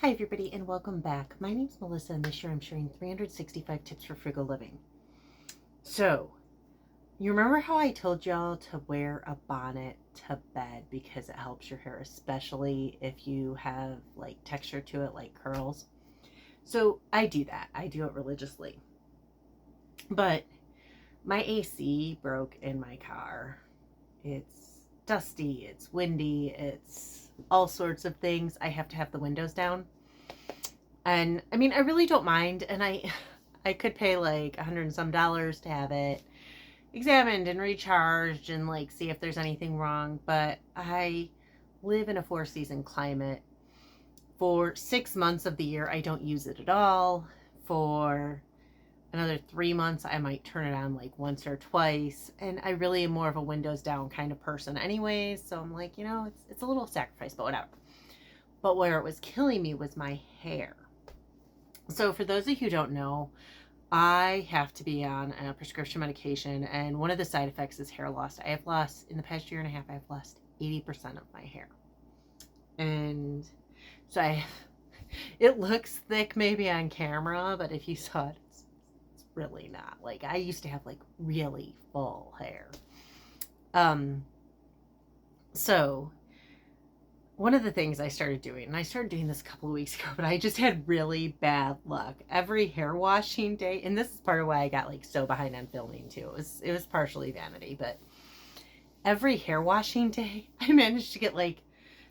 Hi everybody and welcome back. My name's Melissa and this year I'm sharing 365 tips for frugal living. So, you remember how I told y'all to wear a bonnet to bed because it helps your hair, especially if you have like texture to it like curls? So I do that. I do it religiously. But my AC broke in my car. It's dusty, it's windy, it's all sorts of things. I have to have the windows down. And I mean, I really don't mind. And I could pay like $100 and some to have it examined and recharged and like see if there's anything wrong. But I live in a 4 season climate. For 6 months of the year, I don't use it at all. For another 3 months, I might turn it on like once or twice. And I really am more of a windows down kind of person anyways. So I'm like, it's a little sacrifice, but whatever. But where it was killing me was my hair. So for those of you who don't know, I have to be on a prescription medication, and one of the side effects is hair loss. I have lost, in the past year and a half, I've lost 80% of my hair. And so it looks thick maybe on camera, but if you saw it, it's really not. Like, I used to have like really full hair. So one of the things I started doing, and I started doing this a couple of weeks ago, but I just had really bad luck. Every hair washing day, and this is part of why I got like so behind on filming too. It was partially vanity, but every hair washing day, I managed to get like,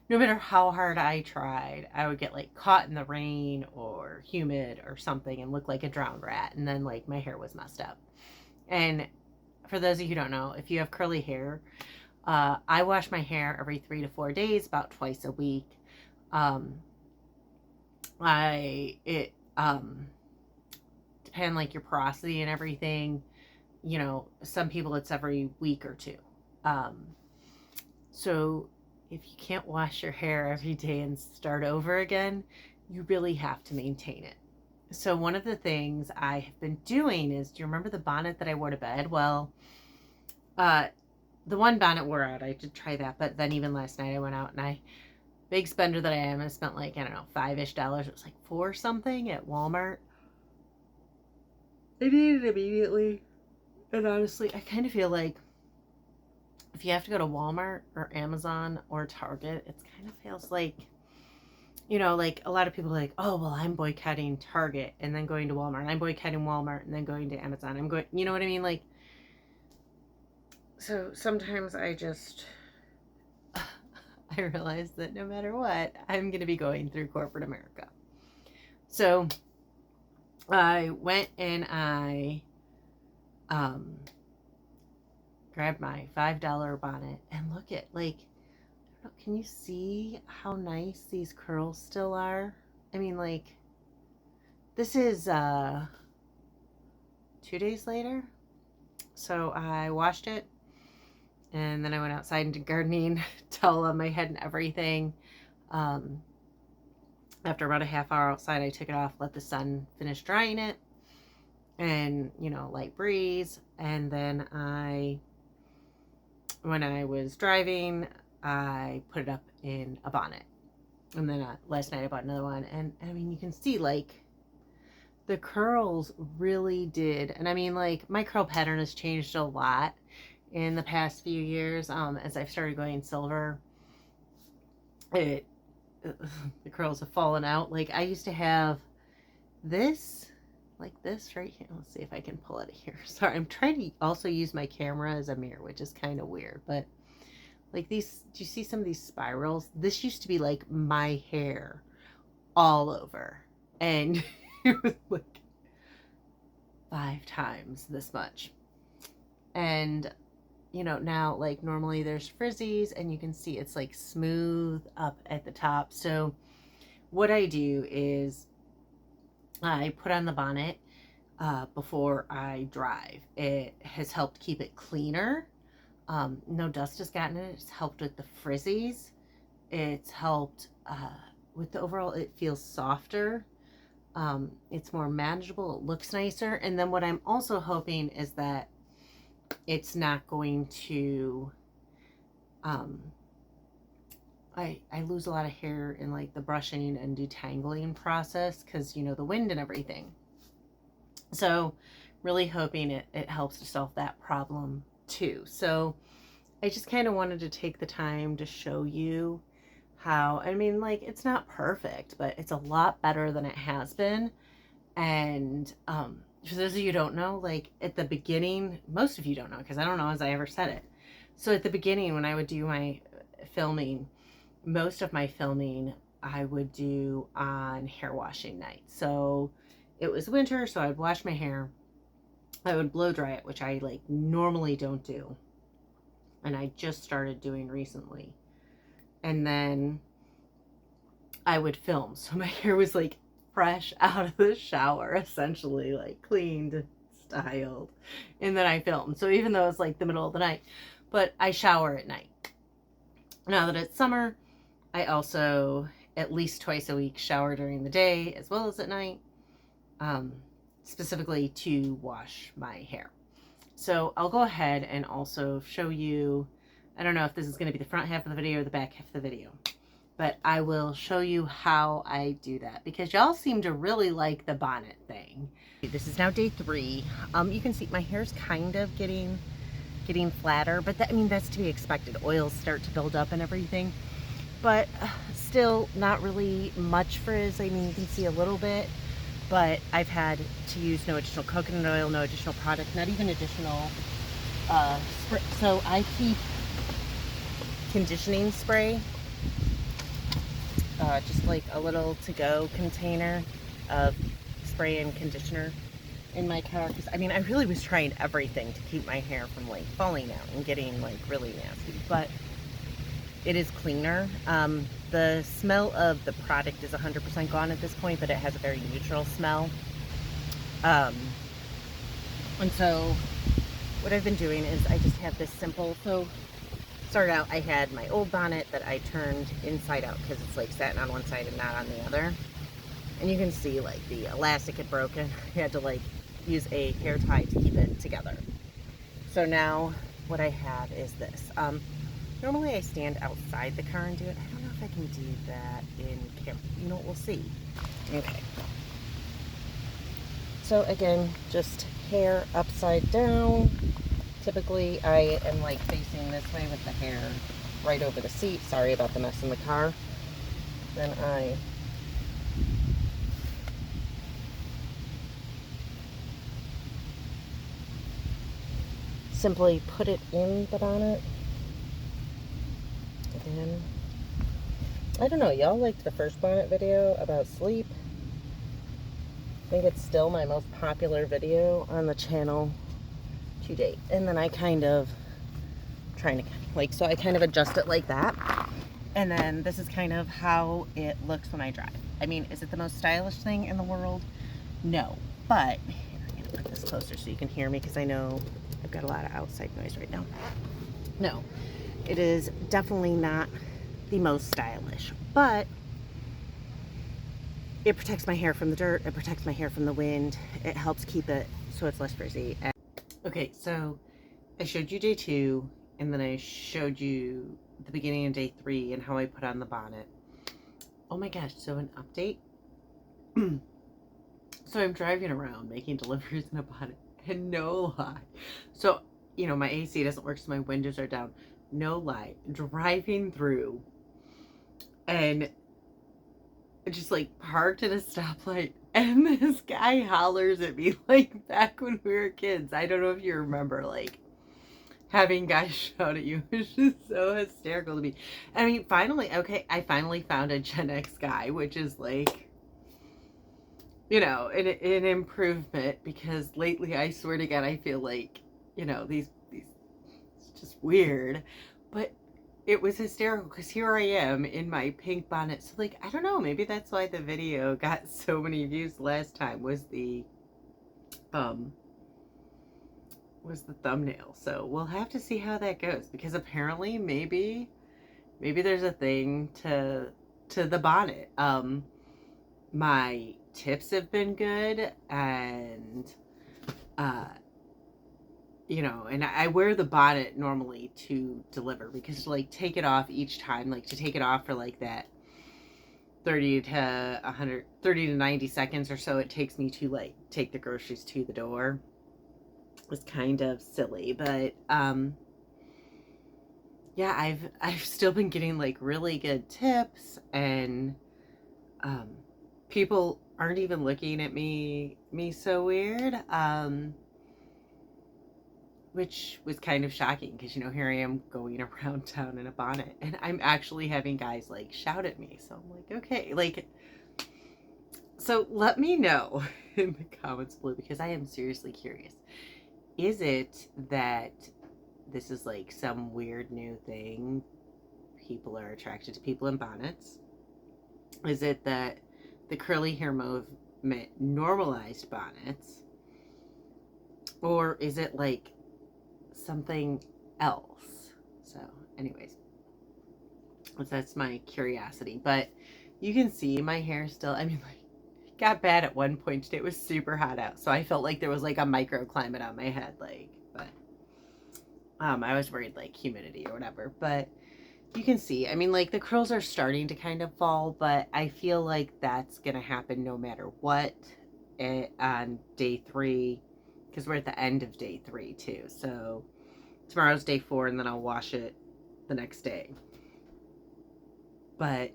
no matter how hard I tried, I would get like caught in the rain or humid or something and look like a drowned rat. And then like my hair was messed up. And for those of you who don't know, if you have curly hair, I wash my hair every 3 to 4 days, about twice a week. Depend like your porosity and everything. Some people it's every week or two. So if you can't wash your hair every day and start over again, you really have to maintain it. So one of the things I have been doing is, do you remember the bonnet that I wore to bed? Well, the one bonnet wore out. I did try that, but then even last night I went out and big spender that I am, I spent like, I don't know, $5-ish. It was like $4 something at Walmart. I needed it immediately. And honestly, I kind of feel like if you have to go to Walmart or Amazon or Target, it kind of feels like, like a lot of people are like, oh, well, I'm boycotting Target and then going to Walmart. And I'm boycotting Walmart and then going to Amazon. I'm going, you know what I mean? Like, so sometimes I realize that no matter what, I'm going to be going through corporate America. So I went and I grabbed my $5 bonnet and look at, like, can you see how nice these curls still are? I mean, like, this is 2 days later. So I washed it, and then I went outside and did gardening, towel on my head and everything. After about a half hour outside, I took it off, let the sun finish drying it, and, light breeze. And then when I was driving, I put it up in a bonnet. And then last night I bought another one. And I mean, you can see like the curls really did. And I mean, like, my curl pattern has changed a lot in the past few years. As I've started going silver, the curls have fallen out. Like, I used to have this, like this right here. Let's see if I can pull it here. Sorry, I'm trying to also use my camera as a mirror, which is kind of weird. But like these, do you see some of these spirals? This used to be like my hair all over. And it was like 5 times this much. And now, like, normally there's frizzies and you can see it's like smooth up at the top. So what I do is I put on the bonnet before I drive. It has helped keep it cleaner. No dust has gotten it. It's helped with the frizzies. It's helped with the overall, it feels softer. It's more manageable. It looks nicer. And then what I'm also hoping is that it's not going to I lose a lot of hair in like the brushing and detangling process because, you know, the wind and everything. So really hoping it helps to solve that problem too. So I just kind of wanted to take the time to show you how, I mean, like, it's not perfect, but it's a lot better than it has been. And for those of you who don't know, like at the beginning, most of you don't know because I don't know as I ever said it. So at the beginning, when I would do my filming, most of my filming I would do on hair washing night. So it was winter, so I'd wash my hair. I would blow dry it, which I like normally don't do. And I just started doing recently. And then I would film. So my hair was like fresh out of the shower, essentially, like cleaned, styled. And then I filmed. So even though it's like the middle of the night, but I shower at night. Now that it's summer, I also at least twice a week shower during the day as well as at night, specifically to wash my hair. So I'll go ahead and also show you, I don't know if this is going to be the front half of the video or the back half of the video, but I will show you how I do that because y'all seem to really like the bonnet thing. This is now day 3. You can see my hair's kind of getting flatter, but that, I mean, that's to be expected. Oils start to build up and everything, but still not really much frizz. I mean, you can see a little bit, but I've had to use no additional coconut oil, no additional product, not even additional spray. So I keep conditioning spray, just like a little to-go container of spray and conditioner in my car. Because I mean, I really was trying everything to keep my hair from like falling out and getting like really nasty, but it is cleaner. The smell of the product is 100% gone at this point, but it has a very neutral smell. And so what I've been doing is I just have this simple, so started out, I had my old bonnet that I turned inside out because it's like satin on one side and not on the other. And you can see like the elastic had broken. I had to like use a hair tie to keep it together. So now what I have is this. Normally I stand outside the car and do it. I don't know if I can do that in camera. You know what, we'll see. Okay. So again, just hair upside down. Typically I am like facing this way with the hair right over the seat. Sorry about the mess in the car. Then I simply put it in the bonnet. And I don't know, y'all liked the first bonnet video about sleep. I think it's still my most popular video on the channel to date. And then I kind of trying to like, so I kind of adjust it like that. And then this is kind of how it looks when I drive. I mean, is it the most stylish thing in the world? No, but here, I'm gonna put this closer so you can hear me because I know I've got a lot of outside noise right now. No, it is definitely not the most stylish, but it protects my hair from the dirt, it protects my hair from the wind, it helps keep it so it's less frizzy. Okay, so I showed you day 2, and then I showed you the beginning of day 3 and how I put on the bonnet. Oh my gosh, so an update. So I'm driving around making deliveries in a bonnet, and no lie. So, you know, my AC doesn't work, so my windows are down. No lie, driving through and just like parked at a stoplight, and this guy hollers at me like back when we were kids. I don't know if you remember like having guys shout at you. It's just so hysterical to me. I mean, finally, okay, I finally found a Gen X guy, which is like, you know, an improvement, because lately, I swear to God, I feel like, you know, these it's just weird. But it was hysterical because here I am in my pink bonnet. So like, I don't know, maybe that's why the video got so many views last time, was the thumbnail. So we'll have to see how that goes, because apparently maybe there's a thing to the bonnet. My tips have been good, and you know, and I wear the bonnet normally to deliver, because to like take it off each time, like to take it off for like that 30 to 100, 30 to 90 seconds or so it takes me to like take the groceries to the door, is kind of silly. But yeah, I've still been getting like really good tips, and people aren't even looking at me so weird, which was kind of shocking, because, you know, here I am going around town in a bonnet, and I'm actually having guys like shout at me. So I'm like, okay, like, so let me know in the comments below, because I am seriously curious. Is it that this is like some weird new thing? People are attracted to people in bonnets? Is it that the curly hair movement normalized bonnets? Or is it like something else? So, anyways, that's my curiosity. But you can see my hair still, I mean, like, got bad at one point today. It was super hot out, so I felt like there was like a microclimate on my head, like, but I was worried like humidity or whatever. But you can see, I mean, like, the curls are starting to kind of fall, but I feel like that's gonna happen no matter what on day 3, because we're at the end of day 3 too. So tomorrow's day 4, and then I'll wash it the next day. But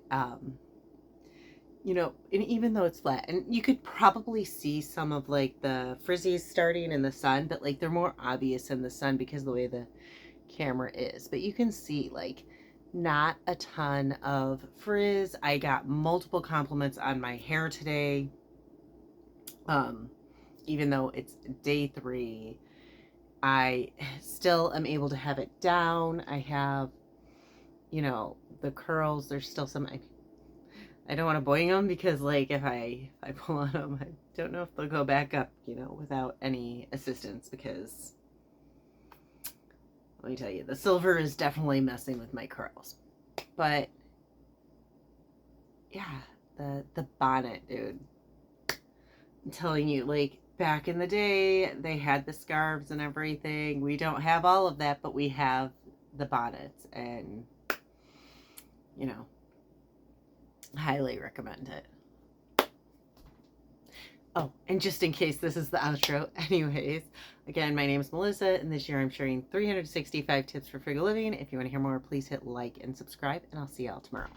you know, and even though it's flat, and you could probably see some of like the frizzies starting in the sun, but like they're more obvious in the sun because of the way the camera is. But you can see like not a ton of frizz. I got multiple compliments on my hair today. Even though it's day 3, I still am able to have it down. I have, you know, the curls. There's still some, I don't want to boing them, because like if I pull on them, I don't know if they'll go back up, you know, without any assistance, because let me tell you, the silver is definitely messing with my curls. But yeah, the bonnet, dude, I'm telling you, like, back in the day they had the scarves and everything. We don't have all of that, but we have the bonnets, and you know, highly recommend it. Oh, and just in case this is the outro, anyways, again, my name is Melissa, and this year I'm sharing 365 tips for frugal living. If you want to hear more, please hit like and subscribe, and I'll see y'all tomorrow.